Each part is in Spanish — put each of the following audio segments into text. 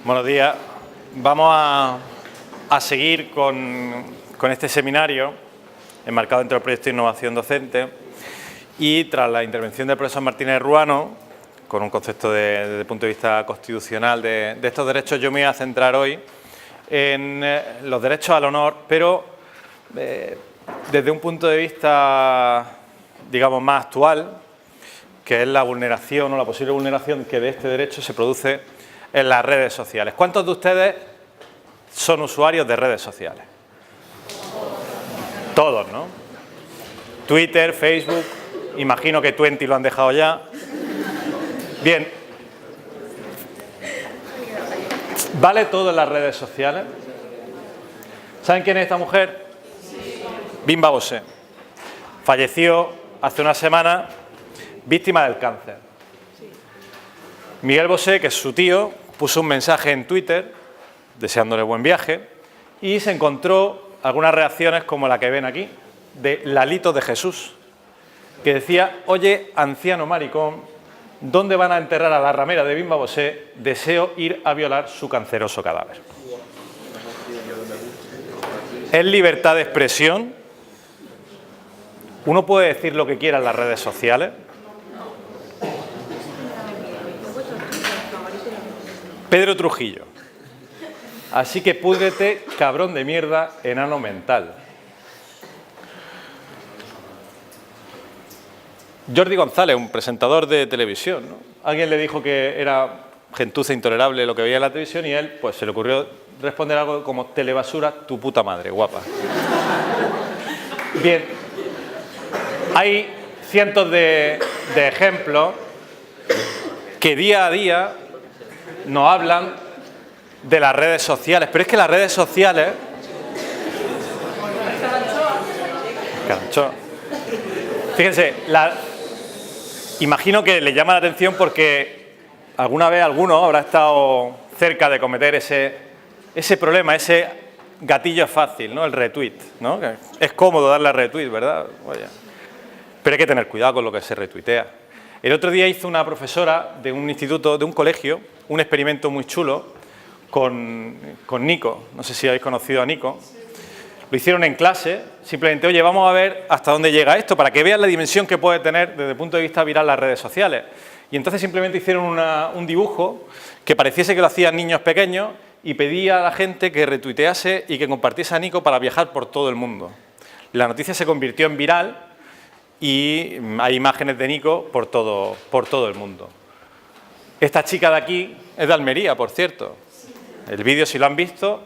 Buenos días. Vamos a seguir con este seminario enmarcado dentro del proyecto de innovación docente y tras la intervención del profesor Martínez Ruano, con un concepto desde el punto de vista constitucional de estos derechos, yo me voy a centrar hoy en los derechos al honor, pero desde un punto de vista, digamos, más actual, que es la vulneración o la posible vulneración que de este derecho se produce en las redes sociales. ¿Cuántos de ustedes son usuarios de redes sociales? Todos, ¿no? Twitter, Facebook, imagino que Twenty lo han dejado ya. Bien. ¿Vale todo en las redes sociales? ¿Saben quién es esta mujer? Bimba Bosé. Falleció hace una semana, víctima del cáncer. Miguel Bosé, que es su tío, puso un mensaje en Twitter deseándole buen viaje y se encontró algunas reacciones como la que ven aquí, de Lalito de Jesús, que decía: oye, anciano maricón, ¿dónde van a enterrar a la ramera de Bimba Bosé? Deseo ir a violar su canceroso cadáver. ¿Es libertad de expresión? ¿Uno puede decir lo que quiera en las redes sociales? Pedro Trujillo. Así que púdrete, cabrón de mierda, enano mental. Jordi González, un presentador de televisión, ¿no? Alguien le dijo que era gentuza intolerable lo que veía en la televisión y él, pues, se le ocurrió responder algo como: telebasura, tu puta madre, guapa. Bien, hay cientos de ejemplos que día a día nos hablan de las redes sociales, pero es que las redes sociales... Caranchoa. Fíjense, imagino que le llama la atención porque alguna vez alguno habrá estado cerca de cometer ese problema, ese gatillo fácil, ¿no? El retweet, ¿no? Es cómodo darle a retweet, ¿verdad? Vaya. Pero hay que tener cuidado con lo que se retuitea. El otro día hizo una profesora de un instituto, de un colegio, un experimento muy chulo con Nico. No sé si habéis conocido a Nico. Lo hicieron en clase, simplemente: oye, vamos a ver hasta dónde llega esto, para que vean la dimensión que puede tener desde el punto de vista viral las redes sociales. Y entonces simplemente hicieron un dibujo que pareciese que lo hacían niños pequeños y pedía a la gente que retuitease y que compartiese a Nico para viajar por todo el mundo. La noticia se convirtió en viral y hay imágenes de Nico por todo el mundo. Esta chica de aquí es de Almería, por cierto. El vídeo, si lo han visto,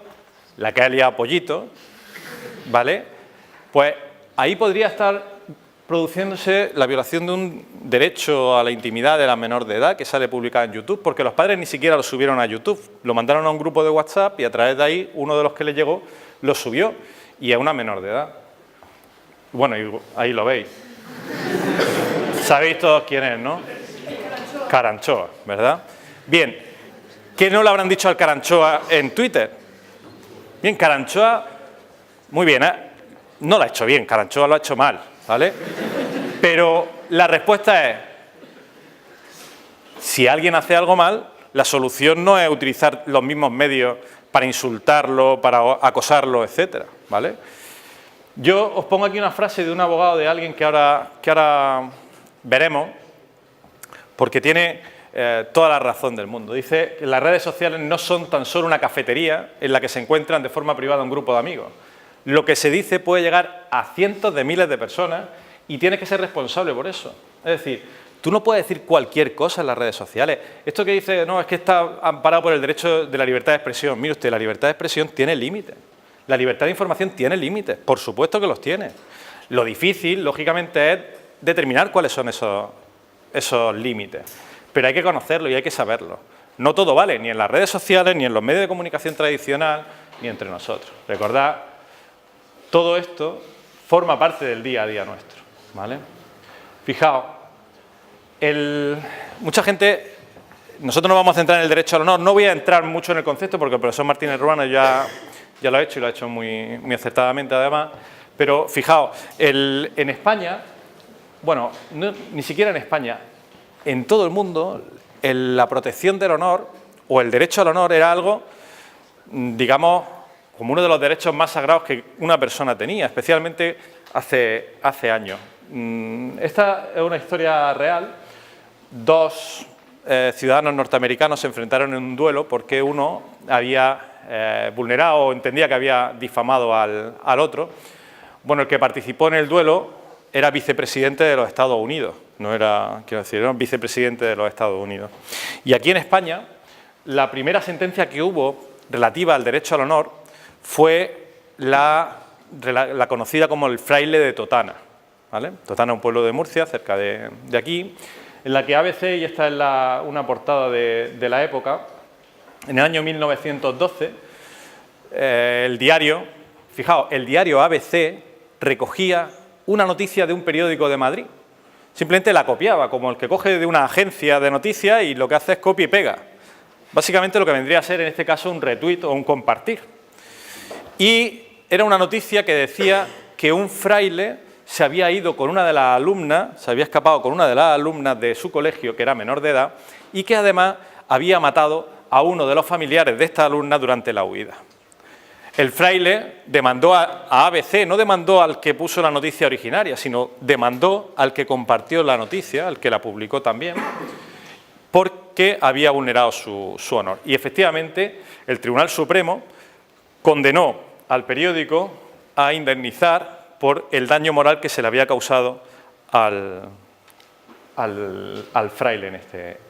la que ha liado Pollito, ¿vale? Pues ahí podría estar produciéndose la violación de un derecho a la intimidad de la menor de edad que sale publicada en YouTube, porque los padres ni siquiera lo subieron a YouTube, lo mandaron a un grupo de WhatsApp y a través de ahí uno de los que le llegó lo subió, y a una menor de edad. Bueno, y ahí lo veis. Sabéis todos quién es, ¿no? Caranchoa, ¿verdad? Bien, ¿qué no le habrán dicho al Caranchoa en Twitter? Bien, Caranchoa, muy bien, ¿eh? No lo ha hecho bien, Caranchoa lo ha hecho mal, ¿vale? Pero la respuesta es: si alguien hace algo mal, la solución no es utilizar los mismos medios para insultarlo, para acosarlo, etcétera, ¿vale? Yo os pongo aquí una frase de un abogado, de alguien que ahora veremos, porque tiene toda la razón del mundo. Dice que las redes sociales no son tan solo una cafetería en la que se encuentran de forma privada un grupo de amigos. Lo que se dice puede llegar a cientos de miles de personas y tienes que ser responsable por eso. Es decir, tú no puedes decir cualquier cosa en las redes sociales. Esto que dice, no, es que está amparado por el derecho de la libertad de expresión. Mire usted, la libertad de expresión tiene límites. La libertad de información tiene límites, por supuesto que los tiene. Lo difícil, lógicamente, es determinar cuáles son esos límites. Pero hay que conocerlo y hay que saberlo. No todo vale, ni en las redes sociales, ni en los medios de comunicación tradicional, ni entre nosotros. Recordad, todo esto forma parte del día a día nuestro, ¿vale? Fijaos, mucha gente... Nosotros nos vamos a centrar en el derecho al honor. No voy a entrar mucho en el concepto porque el profesor Martínez Ruano ya lo ha hecho y lo ha hecho muy acertadamente además. Pero fijaos, en España, bueno, ni siquiera en España, en todo el mundo, la protección del honor o el derecho al honor era algo, digamos, como uno de los derechos más sagrados que una persona tenía, especialmente hace años. Esta es una historia real. Dos ciudadanos norteamericanos se enfrentaron en un duelo porque uno había vulnerado o entendía que había difamado al otro. Bueno, el que participó en el duelo era vicepresidente de los Estados Unidos, no era, quiero decir, era un vicepresidente de los Estados Unidos. Y aquí en España, la primera sentencia que hubo relativa al derecho al honor fue la conocida como el fraile de Totana, ¿vale? Totana es un pueblo de Murcia, cerca de aquí, en la que ABC, y esta es una portada de la época, en el año 1912, el diario, fijaos, el diario ABC recogía una noticia de un periódico de Madrid. Simplemente la copiaba, como el que coge de una agencia de noticias y lo que hace es copia y pega. Básicamente lo que vendría a ser en este caso un retweet o un compartir. Y era una noticia que decía que un fraile se había ido con una de las alumnas, se había escapado con una de las alumnas de su colegio, que era menor de edad, y que además había matado a uno de los familiares de esta alumna durante la huida. El fraile demandó a ABC, no demandó al que puso la noticia originaria, sino demandó al que compartió la noticia, al que la publicó también, porque había vulnerado su honor. Y efectivamente, el Tribunal Supremo condenó al periódico a indemnizar por el daño moral que se le había causado al fraile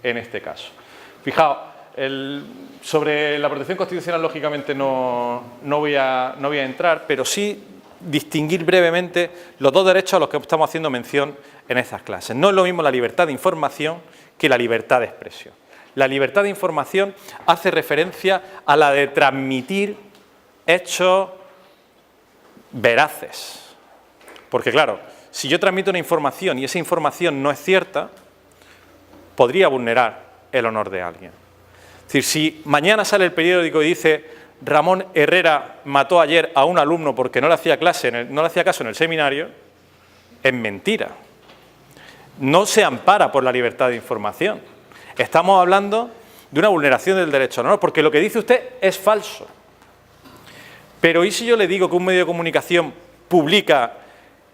en este caso. Fijaos, sobre la protección constitucional, lógicamente, no voy a entrar, pero sí distinguir brevemente los dos derechos a los que estamos haciendo mención en estas clases. No es lo mismo la libertad de información que la libertad de expresión. La libertad de información hace referencia a la de transmitir hechos veraces. Porque, claro, si yo transmito una información y esa información no es cierta, podría vulnerar el honor de alguien. Es decir, si mañana sale el periódico y dice Ramón Herrera mató ayer a un alumno porque no le hacía caso en el seminario, es mentira. No se ampara por la libertad de información. Estamos hablando de una vulneración del derecho al honor, porque lo que dice usted es falso. Pero ¿y si yo le digo que un medio de comunicación publica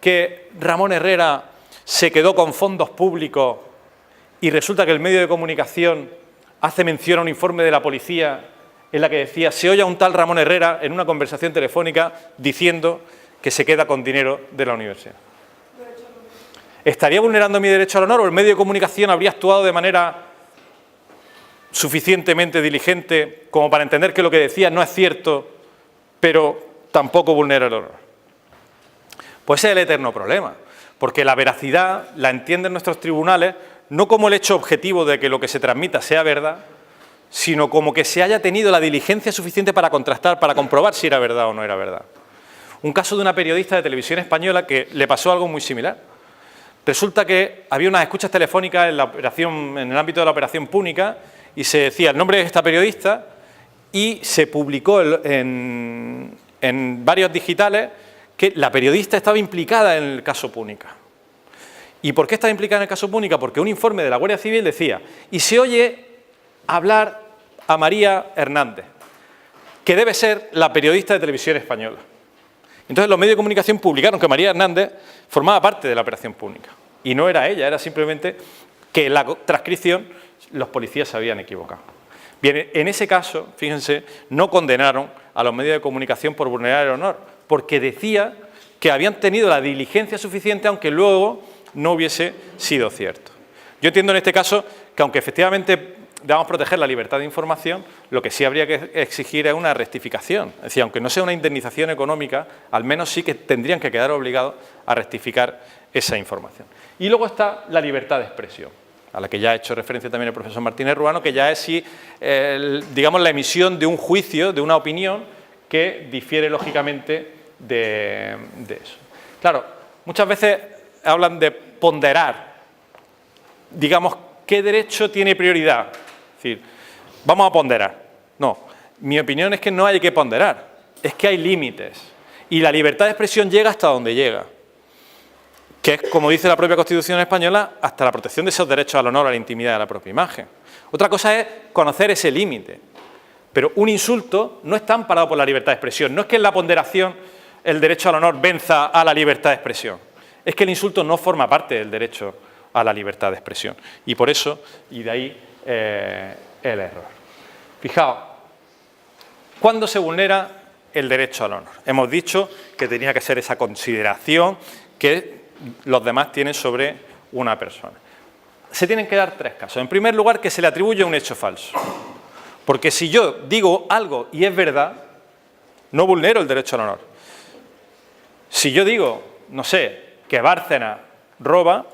que Ramón Herrera se quedó con fondos públicos y resulta que el medio de comunicación hace mención a un informe de la policía en la que decía se oye a un tal Ramón Herrera en una conversación telefónica diciendo que se queda con dinero de la universidad? ¿Estaría vulnerando mi derecho al honor o el medio de comunicación habría actuado de manera suficientemente diligente como para entender que lo que decía no es cierto, pero tampoco vulnera el honor? Pues ese es el eterno problema, porque la veracidad la entienden nuestros tribunales no como el hecho objetivo de que lo que se transmita sea verdad, sino como que se haya tenido la diligencia suficiente para contrastar, para comprobar si era verdad o no era verdad. Un caso de una periodista de televisión española que le pasó algo muy similar. Resulta que había unas escuchas telefónicas en el ámbito de la operación Púnica y se decía el nombre de esta periodista y se publicó en varios digitales que la periodista estaba implicada en el caso Púnica. ¿Y por qué estaba implicada en el caso Púnica? Porque un informe de la Guardia Civil decía y se oye hablar a María Hernández, que debe ser la periodista de televisión española. Entonces los medios de comunicación publicaron que María Hernández formaba parte de la operación Púnica. Y no era ella, era simplemente que en la transcripción los policías se habían equivocado. Bien, en ese caso, fíjense, no condenaron a los medios de comunicación por vulnerar el honor, porque decía que habían tenido la diligencia suficiente, aunque luego no hubiese sido cierto. Yo entiendo en este caso que aunque efectivamente debamos proteger la libertad de información, lo que sí habría que exigir es una rectificación. Es decir, aunque no sea una indemnización económica, al menos sí que tendrían que quedar obligados a rectificar esa información. Y luego está la libertad de expresión, a la que ya ha hecho referencia también el profesor Martínez Ruano, que ya es, digamos, la emisión de un juicio, de una opinión que difiere lógicamente de eso. Claro, muchas veces hablan de ponderar, digamos, ¿qué derecho tiene prioridad? Es decir, vamos a ponderar. No, mi opinión es que no hay que ponderar, es que hay límites y la libertad de expresión llega hasta donde llega. que es, como dice la propia Constitución española, hasta la protección de esos derechos al honor, a la intimidad de la propia imagen. Otra cosa es conocer ese límite. Pero un insulto no está amparado por la libertad de expresión. No es que en la ponderación el derecho al honor venza a la libertad de expresión. Es que el insulto no forma parte del derecho a la libertad de expresión. Y por eso, y de ahí el error. Fijaos, ¿cuándo se vulnera el derecho al honor? Hemos dicho que tenía que ser esa consideración que los demás tienen sobre una persona. Se tienen que dar tres casos. En primer lugar, que se le atribuye un hecho falso. Porque si yo digo algo y es verdad, no vulnero el derecho al honor. Si yo digo, no sé, que Bárcenas roba,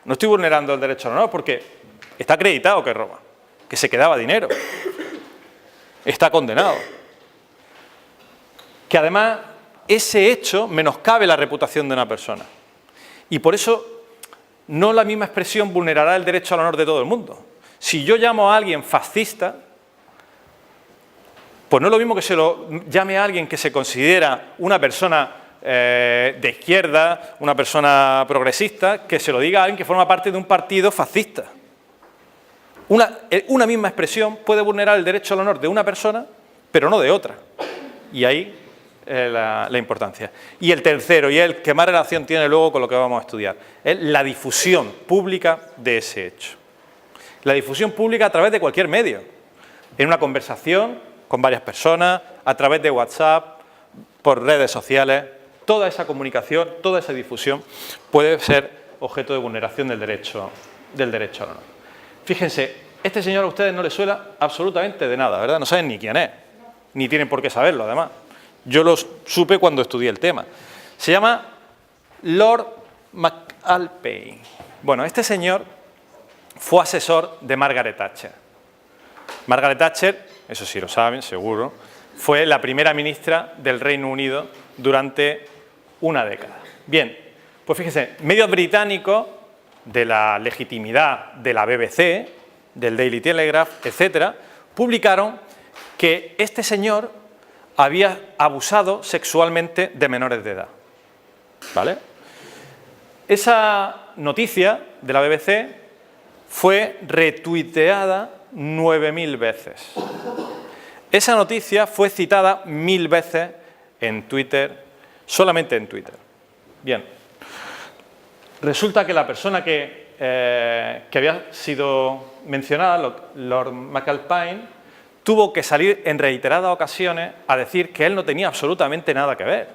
no estoy vulnerando el derecho al honor porque está acreditado que roba, que se quedaba dinero, está condenado. Que además ese hecho menoscabe la reputación de una persona. Y por eso no la misma expresión vulnerará el derecho al honor de todo el mundo. Si yo llamo a alguien fascista, pues no es lo mismo que se lo llame a alguien que se considera una persona de izquierda, una persona progresista, que se lo diga a alguien que forma parte de un partido fascista. Una misma expresión puede vulnerar el derecho al honor de una persona, pero no de otra. Y ahí la importancia. Y el tercero, y el que más relación tiene luego con lo que vamos a estudiar, es la difusión pública de ese hecho. La difusión pública a través de cualquier medio, en una conversación con varias personas, a través de WhatsApp, por redes sociales, toda esa comunicación, toda esa difusión puede ser objeto de vulneración del derecho al honor. Fíjense, este señor a ustedes no les suena absolutamente de nada, ¿verdad? No saben ni quién es, ni tienen por qué saberlo, además. Yo lo supe cuando estudié el tema. Se llama Lord McAlpine. Bueno, este señor fue asesor de Margaret Thatcher. Margaret Thatcher, eso sí lo saben, seguro, fue la primera ministra del Reino Unido durante una década. Bien, pues fíjense, medios británicos de la legitimidad de la BBC, del Daily Telegraph, etcétera, publicaron que este señor había abusado sexualmente de menores de edad. ¿Vale? Esa noticia de la BBC fue retuiteada 9.000 veces. Esa noticia fue citada 1.000 veces en Twitter, solamente en Twitter. Bien, resulta que la persona que había sido mencionada, Lord McAlpine, tuvo que salir en reiteradas ocasiones a decir que él no tenía absolutamente nada que ver,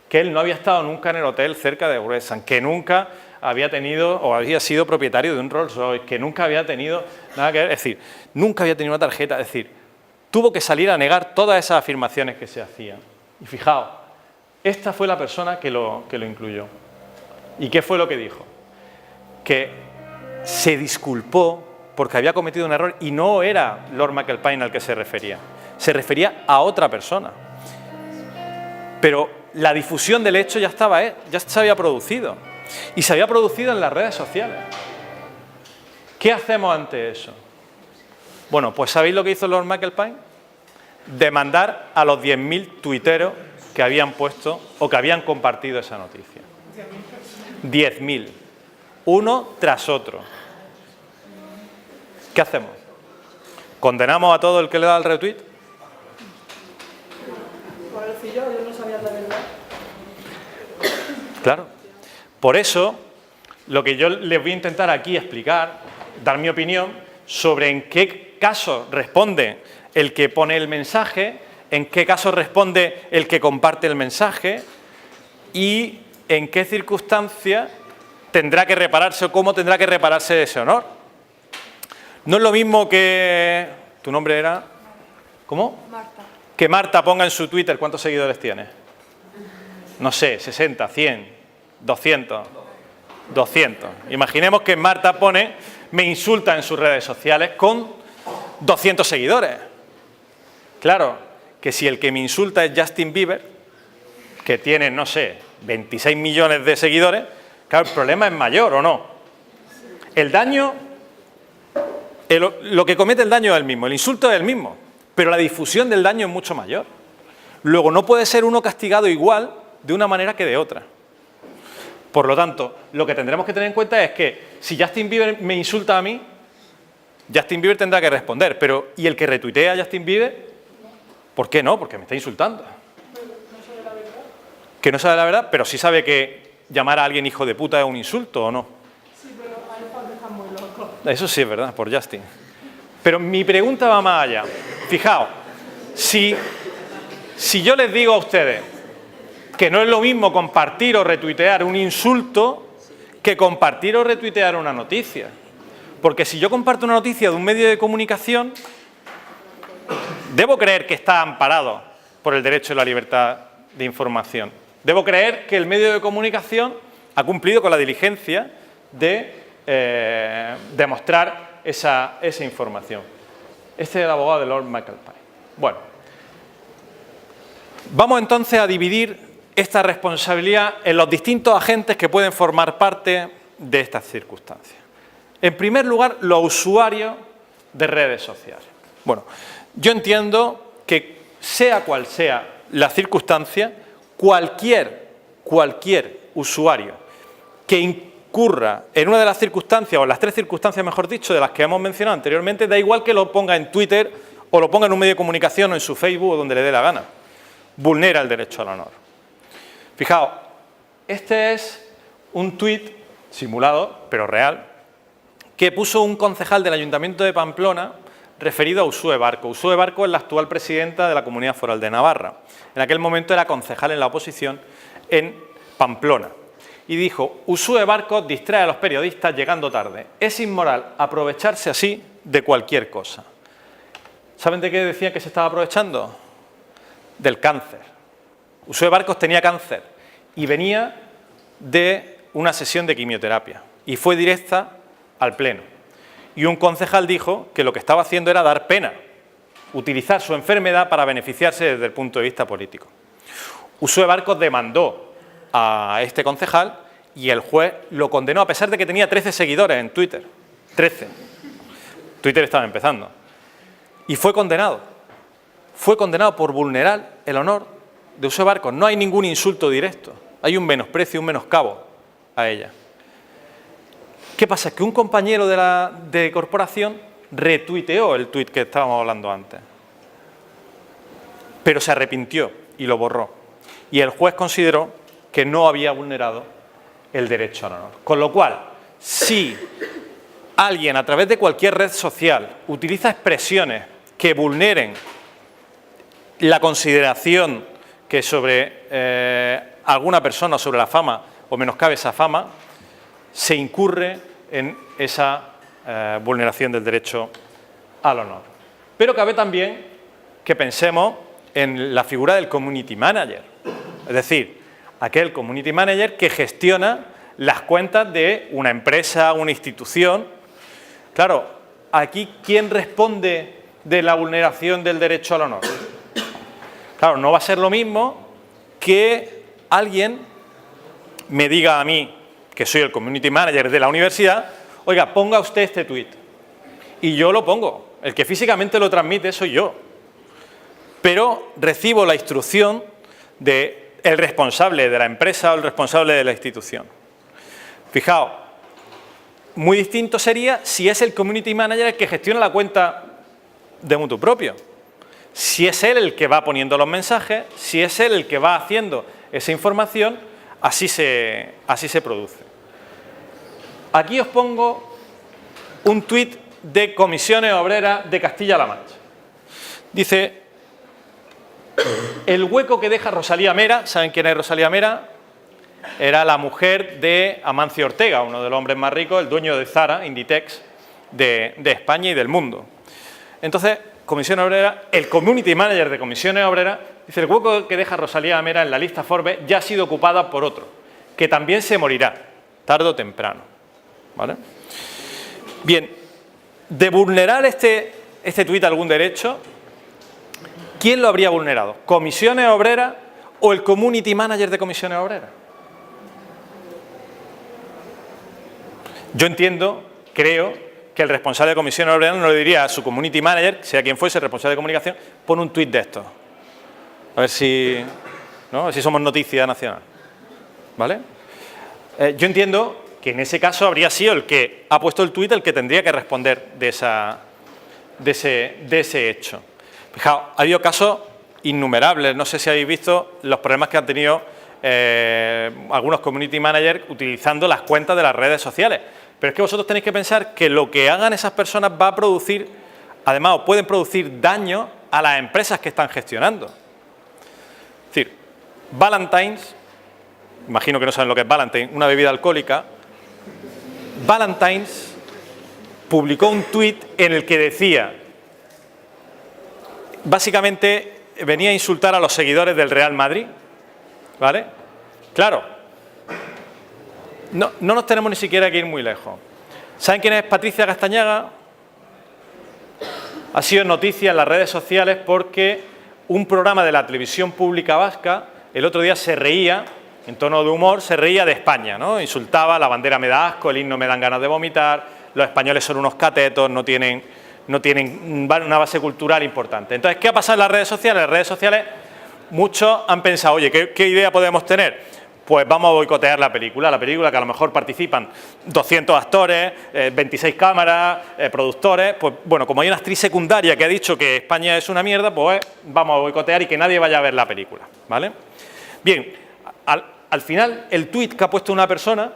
que él no había estado nunca en el hotel cerca de Wrexham, que nunca había tenido o había sido propietario de un Rolls Royce, que nunca había tenido nada que ver, es decir, nunca había tenido una tarjeta, es decir, tuvo que salir a negar todas esas afirmaciones que se hacían. Y fijaos, esta fue la persona que lo incluyó. ¿Y qué fue lo que dijo? Que se disculpó porque había cometido un error y no era Lord McAlpine al que se refería a otra persona. Pero la difusión del hecho ya se había producido. Y se había producido en las redes sociales. ¿Qué hacemos ante eso? Bueno, pues ¿sabéis lo que hizo Lord McAlpine? Demandar a los 10.000 tuiteros que habían puesto o que habían compartido esa noticia. 10.000. Uno tras otro. ¿Qué hacemos? ¿Condenamos a todo el que le da el retweet? Yo no sabía la verdad. Claro. Por eso, lo que yo les voy a intentar aquí explicar, dar mi opinión sobre en qué caso responde el que pone el mensaje, en qué caso responde el que comparte el mensaje y en qué circunstancias tendrá que repararse o cómo tendrá que repararse ese honor. No es lo mismo que... ¿Tu nombre era? ¿Cómo? Marta. Que Marta ponga en su Twitter cuántos seguidores tiene. No sé, 60, 100, 200. 200. Imaginemos que Marta pone, me insulta en sus redes sociales con 200 seguidores. Claro, que si el que me insulta es Justin Bieber, que tiene, no sé, 26 millones de seguidores, claro, el problema es mayor, ¿o no? El daño, lo que comete el daño es el mismo, el insulto es el mismo, pero la difusión del daño es mucho mayor. Luego, no puede ser uno castigado igual de una manera que de otra. Por lo tanto, lo que tendremos que tener en cuenta es que si Justin Bieber me insulta a mí, Justin Bieber tendrá que responder. Pero, ¿y el que retuitea a Justin Bieber? ¿Por qué no? Porque me está insultando. Que no sabe la verdad, pero sí sabe que llamar a alguien hijo de puta es un insulto, ¿o no? Sí, pero hay fans que están muy locos. Eso sí es verdad, por Justin. Pero mi pregunta va más allá. Fijaos, si yo les digo a ustedes que no es lo mismo compartir o retuitear un insulto que compartir o retuitear una noticia. Porque si yo comparto una noticia de un medio de comunicación, debo creer que está amparado por el derecho a la libertad de información. Debo creer que el medio de comunicación ha cumplido con la diligencia de demostrar esa información. Este es el abogado de Lord Michael Pye. Bueno, vamos entonces a dividir esta responsabilidad en los distintos agentes que pueden formar parte de estas circunstancias. En primer lugar, los usuarios de redes sociales. Bueno, yo entiendo que sea cual sea la circunstancia, cualquier usuario que incurra en una de las circunstancias, o en las tres circunstancias, mejor dicho, de las que hemos mencionado anteriormente, da igual que lo ponga en Twitter o lo ponga en un medio de comunicación o en su Facebook o donde le dé la gana, vulnera el derecho al honor. Fijaos, este es un tuit simulado, pero real, que puso un concejal del Ayuntamiento de Pamplona referido a Uxue Barco. Uxue Barco es la actual presidenta de la Comunidad Foral de Navarra. En aquel momento era concejal en la oposición en Pamplona. Y dijo: Uxue Barco distrae a los periodistas llegando tarde. Es inmoral aprovecharse así de cualquier cosa. ¿Saben de qué decía que se estaba aprovechando? Del cáncer. Uxue Barcos tenía cáncer y venía de una sesión de quimioterapia y fue directa al pleno. Y un concejal dijo que lo que estaba haciendo era dar pena, utilizar su enfermedad para beneficiarse desde el punto de vista político. Uxue Barcos demandó a este concejal y el juez lo condenó a pesar de que tenía 13 seguidores en Twitter. 13. Twitter estaba empezando. Y fue condenado. Fue condenado por vulnerar el honor de Uxue Barcos. No hay ningún insulto directo. Hay un menosprecio, un menoscabo a ella. ¿Qué pasa? Es que un compañero de corporación retuiteó el tuit que estábamos hablando antes. Pero se arrepintió y lo borró. Y el juez consideró que no había vulnerado el derecho al honor. Con lo cual, si alguien a través de cualquier red social utiliza expresiones que vulneren la consideración que sobre alguna persona, sobre la fama, o menoscabe esa fama, se incurre en esa vulneración del derecho al honor. Pero cabe también que pensemos en la figura del community manager, es decir, aquel community manager que gestiona las cuentas de una empresa, una institución. Claro, aquí, ¿quién responde de la vulneración del derecho al honor? Claro, no va a ser lo mismo que alguien me diga a mí, que soy el community manager de la universidad: oiga, ponga usted este tuit. Y yo lo pongo. El que físicamente lo transmite soy yo. Pero recibo la instrucción del responsable de la empresa o el responsable de la institución. Fijaos, muy distinto sería si es el community manager el que gestiona la cuenta de mutuo propio. Si es él el que va poniendo los mensajes, si es él el que va haciendo esa información, así se produce. Aquí os pongo un tuit de Comisiones Obreras de Castilla-La Mancha. Dice: el hueco que deja Rosalía Mera. ¿Saben quién es Rosalía Mera? Era la mujer de Amancio Ortega, uno de los hombres más ricos, el dueño de Zara, Inditex, de España y del mundo. Entonces, Comisiones Obreras, el community manager de Comisiones Obreras, dice: el hueco que deja Rosalía Mera en la lista Forbes ya ha sido ocupada por otro, que también se morirá, tarde o temprano. ¿Vale? Bien, de vulnerar este tuit algún derecho, ¿quién lo habría vulnerado? ¿Comisiones Obreras o el community manager de Comisiones Obreras? Yo entiendo, creo, que el responsable de Comisiones Obreras no le diría a su community manager, sea quien fuese el responsable de comunicación: pon un tuit de esto. A ver si, ¿no? A ver si somos noticia nacional. ¿Vale? Yo entiendo que en ese caso habría sido el que ha puesto el tuit el que tendría que responder de ese hecho. Fijaos, ha habido casos innumerables. No sé si habéis visto los problemas que han tenido algunos community managers utilizando las cuentas de las redes sociales. Pero es que vosotros tenéis que pensar que lo que hagan esas personas va a producir, además, o pueden producir daño a las empresas que están gestionando. Es decir, Valentine's, imagino que no saben lo que es Valentine, una bebida alcohólica. Valentine's publicó un tuit en el que decía, básicamente venía a insultar a los seguidores del Real Madrid, ¿vale? Claro, no nos tenemos ni siquiera que ir muy lejos. ¿Saben quién es Patricia Castañaga? Ha sido noticia en las redes sociales porque un programa de la televisión pública vasca el otro día se reía, en tono de humor, se reía de España, ¿no? Insultaba, la bandera me da asco, el himno me dan ganas de vomitar, los españoles son unos catetos, no tienen una base cultural importante. Entonces, ¿qué ha pasado en las redes sociales? En las redes sociales muchos han pensado, oye, ¿qué idea podemos tener? Pues vamos a boicotear la película que a lo mejor participan 200 actores, 26 cámaras, productores. Pues bueno, como hay una actriz secundaria que ha dicho que España es una mierda, pues vamos a boicotear y que nadie vaya a ver la película, ¿vale? Bien, al final el tuit que ha puesto una persona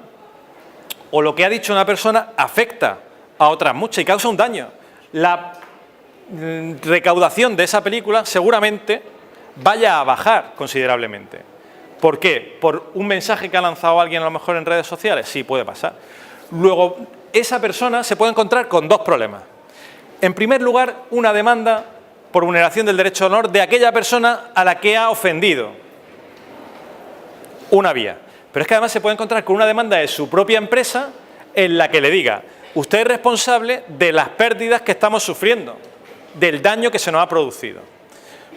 o lo que ha dicho una persona afecta a otras muchas y causa un daño. La recaudación de esa película seguramente vaya a bajar considerablemente. ¿Por qué? ¿Por un mensaje que ha lanzado alguien a lo mejor en redes sociales? Sí, puede pasar. Luego, esa persona se puede encontrar con dos problemas. En primer lugar, una demanda por vulneración del derecho de honor de aquella persona a la que ha ofendido. Una vía. Pero es que además se puede encontrar con una demanda de su propia empresa en la que le diga, usted es responsable de las pérdidas que estamos sufriendo, del daño que se nos ha producido.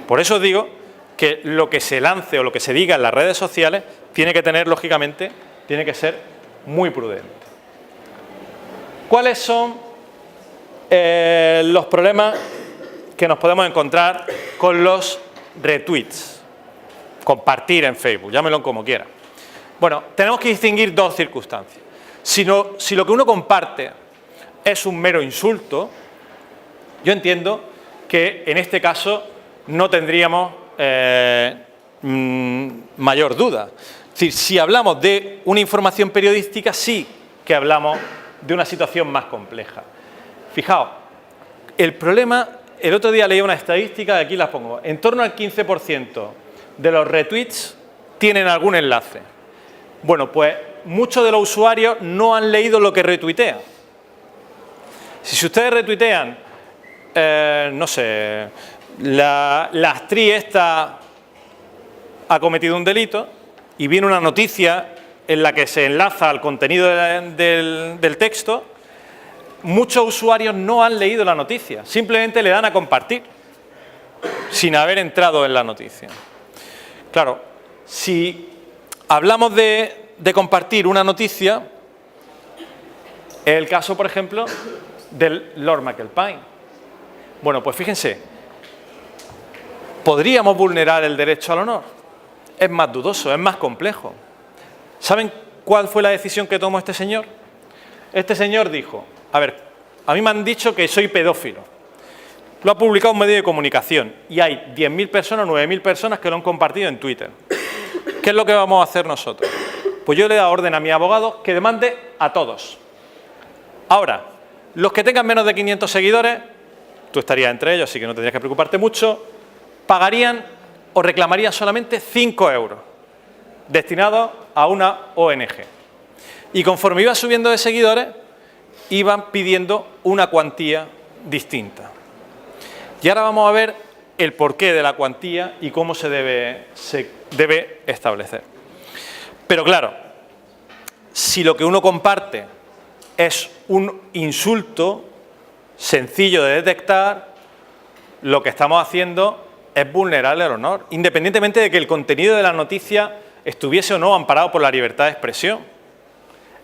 Por eso os digo que lo que se lance o lo que se diga en las redes sociales tiene que tener, lógicamente, tiene que ser muy prudente. ¿Cuáles son los problemas que nos podemos encontrar con los retweets? Compartir en Facebook, llámelo como quiera. Bueno, tenemos que distinguir dos circunstancias. Si lo que uno comparte es un mero insulto, yo entiendo que en este caso no tendríamos mayor duda. Es decir, si hablamos de una información periodística, sí que hablamos de una situación más compleja. Fijaos, el problema, el otro día leí una estadística, aquí las pongo, en torno al 15% de los retweets tienen algún enlace. Bueno, pues muchos de los usuarios no han leído lo que retuitean. Si ustedes retuitean, no sé, la actriz esta ha cometido un delito y viene una noticia en la que se enlaza al contenido del texto, muchos usuarios no han leído la noticia, simplemente le dan a compartir sin haber entrado en la noticia. Claro, si hablamos de compartir una noticia, es el caso, por ejemplo, del Lord McAlpine. Bueno, pues fíjense, ¿podríamos vulnerar el derecho al honor? Es más dudoso, es más complejo. ¿Saben cuál fue la decisión que tomó este señor? Este señor dijo, a ver, a mí me han dicho que soy pedófilo. Lo ha publicado un medio de comunicación y hay 10.000 personas, 9.000 personas que lo han compartido en Twitter. ¿Qué es lo que vamos a hacer nosotros? Pues yo le he dado orden a mi abogado que demande a todos. Ahora, los que tengan menos de 500 seguidores, tú estarías entre ellos, así que no tendrías que preocuparte mucho, pagarían o reclamarían solamente 5 euros destinados a una ONG. Y conforme iba subiendo de seguidores, iban pidiendo una cuantía distinta. Y ahora vamos a ver el porqué de la cuantía y cómo se debe establecer. Pero claro, si lo que uno comparte es un insulto sencillo de detectar, lo que estamos haciendo es vulnerar el honor, independientemente de que el contenido de la noticia estuviese o no amparado por la libertad de expresión.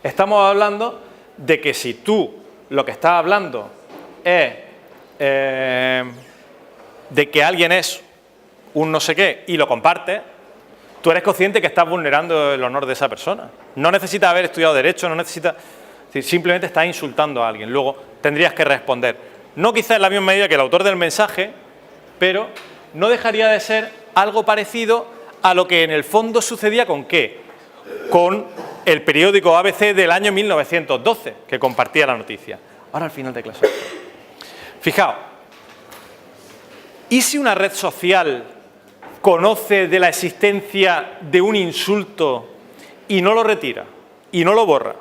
Estamos hablando de que si tú lo que estás hablando es de que alguien es un no sé qué y lo compartes, tú eres consciente que estás vulnerando el honor de esa persona. No necesitas haber estudiado Derecho, no necesitas... Simplemente estás insultando a alguien. Luego tendrías que responder. No quizás en la misma medida que el autor del mensaje, pero no dejaría de ser algo parecido a lo que en el fondo sucedía ¿con qué? Con el periódico ABC del año 1912, que compartía la noticia. Ahora al final de clase. Fijaos, ¿y si una red social conoce de la existencia de un insulto y no lo retira, y no lo borra?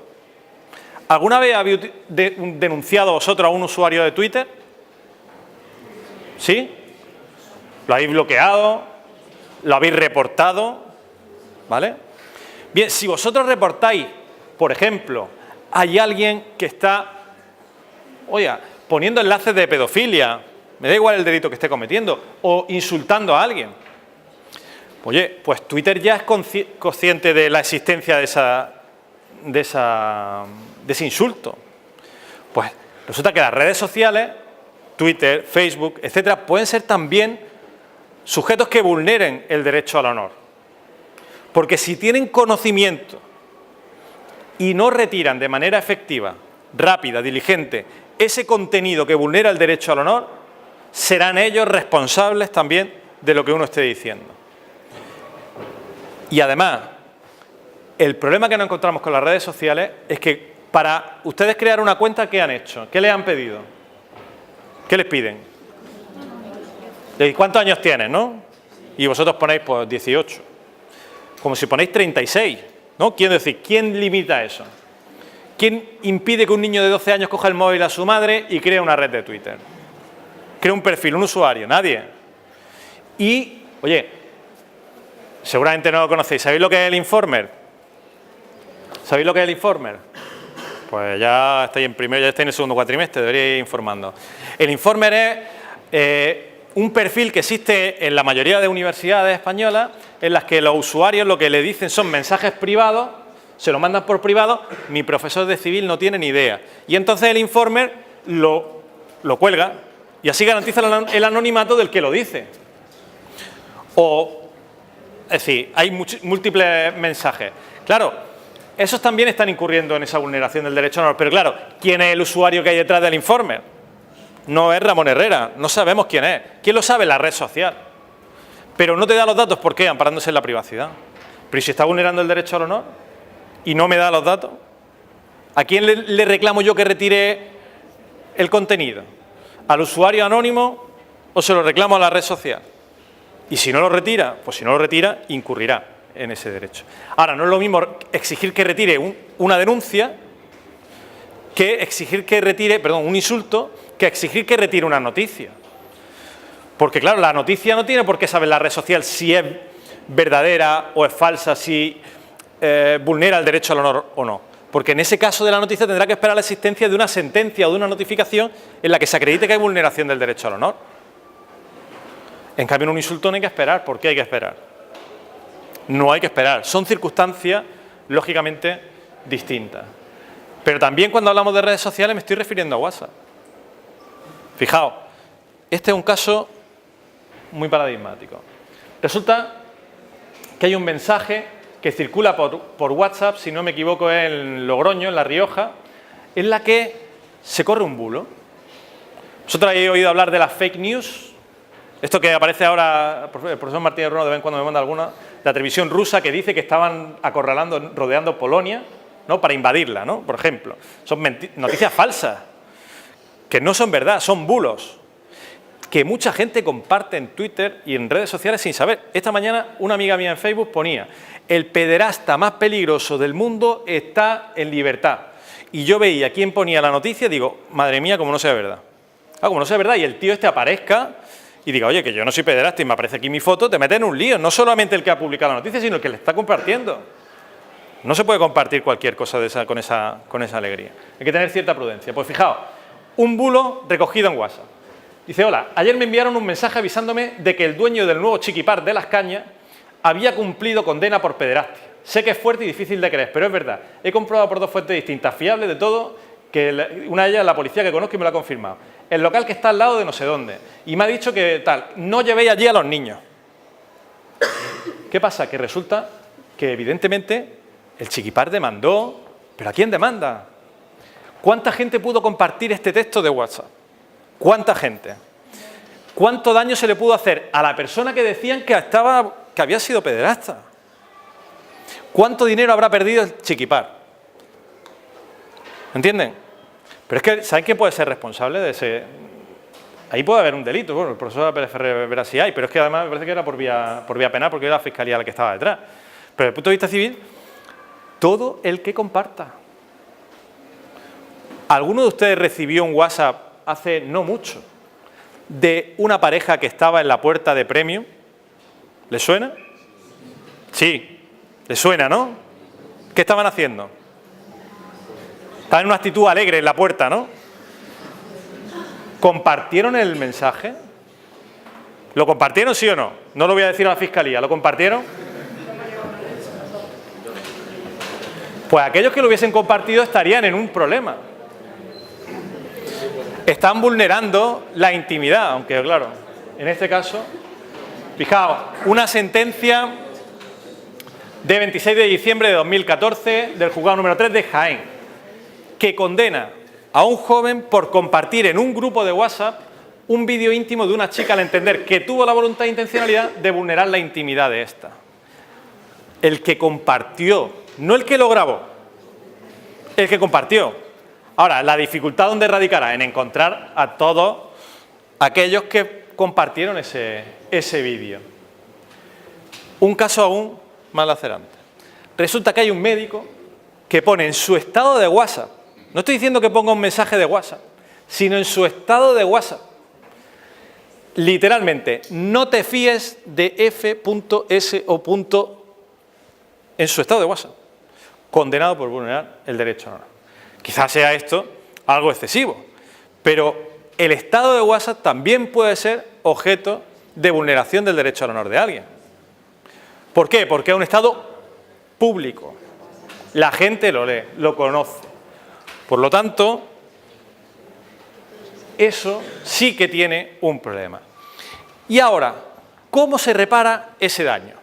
¿Alguna vez habéis denunciado vosotros a un usuario de Twitter? ¿Sí? ¿Lo habéis bloqueado? ¿Lo habéis reportado? ¿Vale? Bien, si vosotros reportáis, por ejemplo, hay alguien que está, oiga, poniendo enlaces de pedofilia, me da igual el delito que esté cometiendo, o insultando a alguien. Oye, pues Twitter ya es consciente de la existencia de ese insulto. Pues resulta que las redes sociales, Twitter, Facebook, etcétera, pueden ser también sujetos que vulneren el derecho al honor. Porque si tienen conocimiento y no retiran de manera efectiva, rápida, diligente, ese contenido que vulnera el derecho al honor, serán ellos responsables también de lo que uno esté diciendo. Y además, el problema que nos encontramos con las redes sociales es que para ustedes crear una cuenta, ¿qué han hecho? ¿Qué les han pedido? ¿Qué les piden? ¿Cuántos años tienen, no? Y vosotros ponéis, pues, 18. Como si ponéis 36, ¿no? Quiero decir, ¿quién limita eso? ¿Quién impide que un niño de 12 años coja el móvil a su madre y cree una red de Twitter? Crea un perfil, un usuario, nadie. Y, oye, seguramente no lo conocéis. ¿Sabéis lo que es el Informer? ¿Sabéis lo que es el Informer? Pues ya estáis en primero, ya estáis en el segundo cuatrimestre, deberíais ir informando. El Informer es un perfil que existe en la mayoría de universidades españolas, en las que los usuarios lo que le dicen son mensajes privados, se lo mandan por privado, mi profesor de civil no tiene ni idea. Y entonces el Informer lo cuelga y así garantiza el anonimato del que lo dice. Es decir, hay múltiples mensajes. Claro, esos también están incurriendo en esa vulneración del derecho al honor, pero claro, ¿quién es el usuario que hay detrás del Informer? No es Ramón Herrera, no sabemos quién es. ¿Quién lo sabe? La red social. Pero no te da los datos, ¿por qué? Amparándose en la privacidad. Pero ¿y si está vulnerando el derecho al honor y no me da los datos? ¿A quién le reclamo yo que retire el contenido? ¿Al usuario anónimo o se lo reclamo a la red social? Y si no lo retira, pues si no lo retira, incurrirá en ese derecho. Ahora, no es lo mismo exigir que retire una denuncia que exigir que retire, perdón, un insulto, que exigir que retire una noticia. Porque claro, la noticia no tiene por qué saber la red social si es verdadera o es falsa, si vulnera el derecho al honor o no. Porque en ese caso de la noticia tendrá que esperar la existencia de una sentencia o de una notificación en la que se acredite que hay vulneración del derecho al honor. En cambio, en un insulto no hay que esperar. ¿Por qué hay que esperar? No hay que esperar. Son circunstancias, lógicamente, distintas. Pero también cuando hablamos de redes sociales me estoy refiriendo a WhatsApp. Fijaos, este es un caso muy paradigmático. Resulta que hay un mensaje que circula por WhatsApp, si no me equivoco es en Logroño, en La Rioja, en la que se corre un bulo. ¿Vosotros habéis oído hablar de las fake news? Esto que aparece ahora, el profesor Martínez Bruno de vez en cuando me manda alguna, la televisión rusa que dice que estaban acorralando, rodeando Polonia, ¿no? Para invadirla, ¿no? Por ejemplo. Son noticias falsas, que no son verdad, son bulos, que mucha gente comparte en Twitter y en redes sociales sin saber. Esta mañana una amiga mía en Facebook ponía: el pederasta más peligroso del mundo está en libertad. Y yo veía quién ponía la noticia y digo, madre mía, como no sea verdad. Como no sea verdad y el tío este aparezca y diga, oye, que yo no soy pederasta y me aparece aquí mi foto, te metes en un lío. No solamente el que ha publicado la noticia, sino el que le está compartiendo. No se puede compartir cualquier cosa de con esa alegría. Hay que tener cierta prudencia. Pues fijaos, un bulo recogido en WhatsApp. Dice, hola, ayer me enviaron un mensaje avisándome de que el dueño del nuevo Chiquipar de Las Cañas había cumplido condena por pederastia. Sé que es fuerte y difícil de creer, pero es verdad. He comprobado por dos fuentes distintas, fiables de todo, que una de ellas es la policía que conozco y me lo ha confirmado. El local que está al lado de no sé dónde. Y me ha dicho que tal, no llevéis allí a los niños. ¿Qué pasa? Que resulta que evidentemente el Chiquipar demandó, ¿pero a quién demanda? ¿Cuánta gente pudo compartir este texto de WhatsApp? ¿Cuánta gente? ¿Cuánto daño se le pudo hacer a la persona que decían que había sido pederasta? ¿Cuánto dinero habrá perdido el Chiquipar? ¿Entienden? Pero es que, ¿saben quién puede ser responsable de ese? Ahí puede haber un delito. Bueno, el profesor Pérez Ferrer verá si hay, pero es que además me parece que era por vía penal, porque era la Fiscalía la que estaba detrás. Pero desde el punto de vista civil, todo el que comparta. ¿Alguno de ustedes recibió un WhatsApp hace no mucho de una pareja que estaba en la puerta de Premium? ¿Les suena? Sí, les suena, ¿no? ¿Qué estaban haciendo? Estaban en una actitud alegre en la puerta, ¿no? ¿Compartieron el mensaje? ¿Lo compartieron, sí o no? No lo voy a decir a la Fiscalía. ¿Lo compartieron? Pues aquellos que lo hubiesen compartido estarían en un problema. Están vulnerando la intimidad, aunque claro, en este caso, fijaos, una sentencia de 26 de diciembre de 2014 del juzgado número 3 de Jaén, que condena a un joven por compartir en un grupo de WhatsApp un vídeo íntimo de una chica al entender que tuvo la voluntad e intencionalidad de vulnerar la intimidad de esta. El que compartió, no el que lo grabó, el que compartió. Ahora, la dificultad ¿dónde radicará? En encontrar a todos aquellos que compartieron ese vídeo. Un caso aún más lacerante. Resulta que hay un médico que pone en su estado de WhatsApp, no estoy diciendo que ponga un mensaje de WhatsApp, sino en su estado de WhatsApp, literalmente, no te fíes de F.S. en su estado de WhatsApp, condenado por vulnerar el derecho al honor. Quizás sea esto algo excesivo, pero el estado de WhatsApp también puede ser objeto de vulneración del derecho al honor de alguien. ¿Por qué? Porque es un estado público. La gente lo lee, lo conoce. Por lo tanto, eso sí que tiene un problema. Y ahora, ¿cómo se repara ese daño?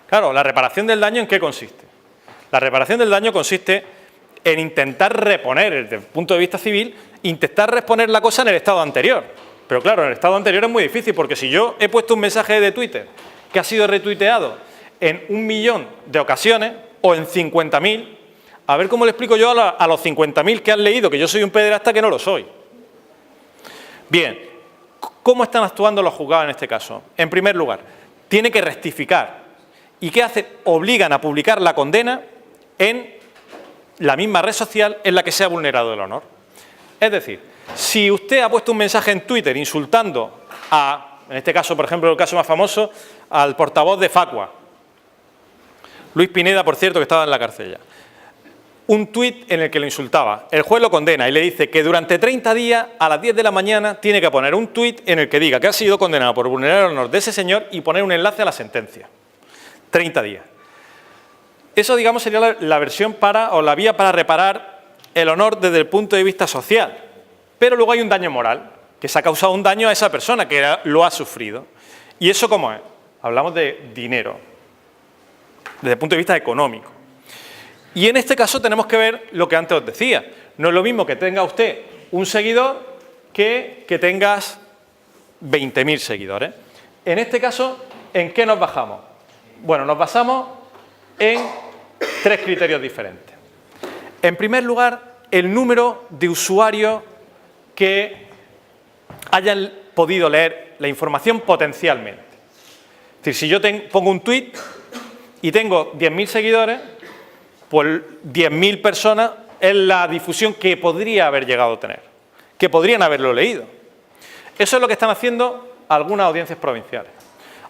Claro, la reparación del daño, ¿en qué consiste? La reparación del daño consiste en intentar reponer, desde el punto de vista civil, intentar reponer la cosa en el estado anterior. Pero claro, en el estado anterior es muy difícil, porque si yo he puesto un mensaje de Twitter que ha sido retuiteado en 1 millón de ocasiones, o en 50.000, a ver cómo le explico yo a los 50.000 que han leído que yo soy un pederasta que no lo soy. Bien, ¿cómo están actuando los juzgados en este caso? En primer lugar, tiene que rectificar. ¿Y qué hacen? Obligan a publicar la condena en la misma red social en la que se ha vulnerado el honor. Es decir, si usted ha puesto un mensaje en Twitter insultando en este caso, por ejemplo, el caso más famoso, al portavoz de Facua, Luis Pineda, por cierto, que estaba en la cárcel ya, un tuit en el que lo insultaba, el juez lo condena y le dice que durante 30 días a las 10 de la mañana tiene que poner un tuit en el que diga que ha sido condenado por vulnerar el honor de ese señor y poner un enlace a la sentencia. 30 días. Eso, digamos, sería la versión o la vía para reparar el honor desde el punto de vista social. Pero luego hay un daño moral, que se ha causado un daño a esa persona que lo ha sufrido. ¿Y eso cómo es? Hablamos de dinero, desde el punto de vista económico. Y en este caso tenemos que ver lo que antes os decía. No es lo mismo que tenga usted un seguidor que tengas 20.000 seguidores. En este caso, ¿en qué nos basamos? Bueno, nos basamos en 3 criterios diferentes. En primer lugar, el número de usuarios que hayan podido leer la información potencialmente. Es decir, si yo pongo un tuit y tengo 10.000 seguidores, pues 10.000 personas es la difusión que podría haber llegado a tener, que podrían haberlo leído. Eso es lo que están haciendo algunas audiencias provinciales.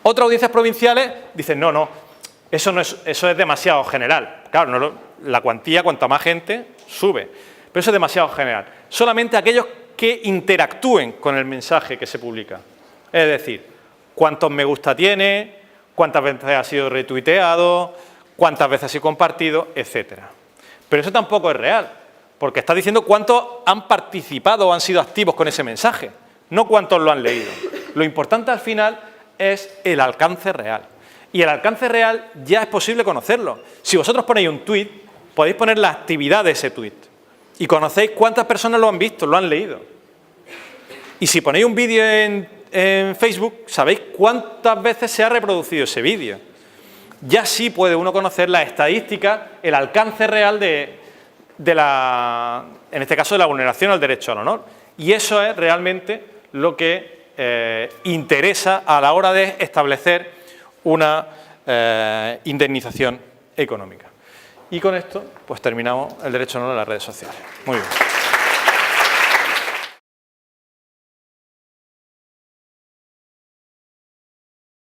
Otras audiencias provinciales dicen, no, eso es demasiado general. Claro, la cuantía, cuanta más gente, sube. Pero eso es demasiado general. Solamente aquellos que interactúen con el mensaje que se publica. Es decir, cuántos me gusta tiene, cuántas veces ha sido retuiteado, cuántas veces ha sido compartido, etcétera. Pero eso tampoco es real, porque está diciendo cuántos han participado o han sido activos con ese mensaje, no cuántos lo han leído. Lo importante al final es el alcance real. Y el alcance real ya es posible conocerlo. Si vosotros ponéis un tuit, podéis poner la actividad de ese tuit y conocéis cuántas personas lo han visto, lo han leído. Y si ponéis un vídeo en Facebook, sabéis cuántas veces se ha reproducido ese vídeo. Ya sí puede uno conocer la estadística, el alcance real en este caso, de la vulneración al derecho al honor. Y eso es realmente lo que interesa a la hora de establecer una indemnización económica. Y con esto, pues terminamos el derecho al honor en las redes sociales. Muy bien.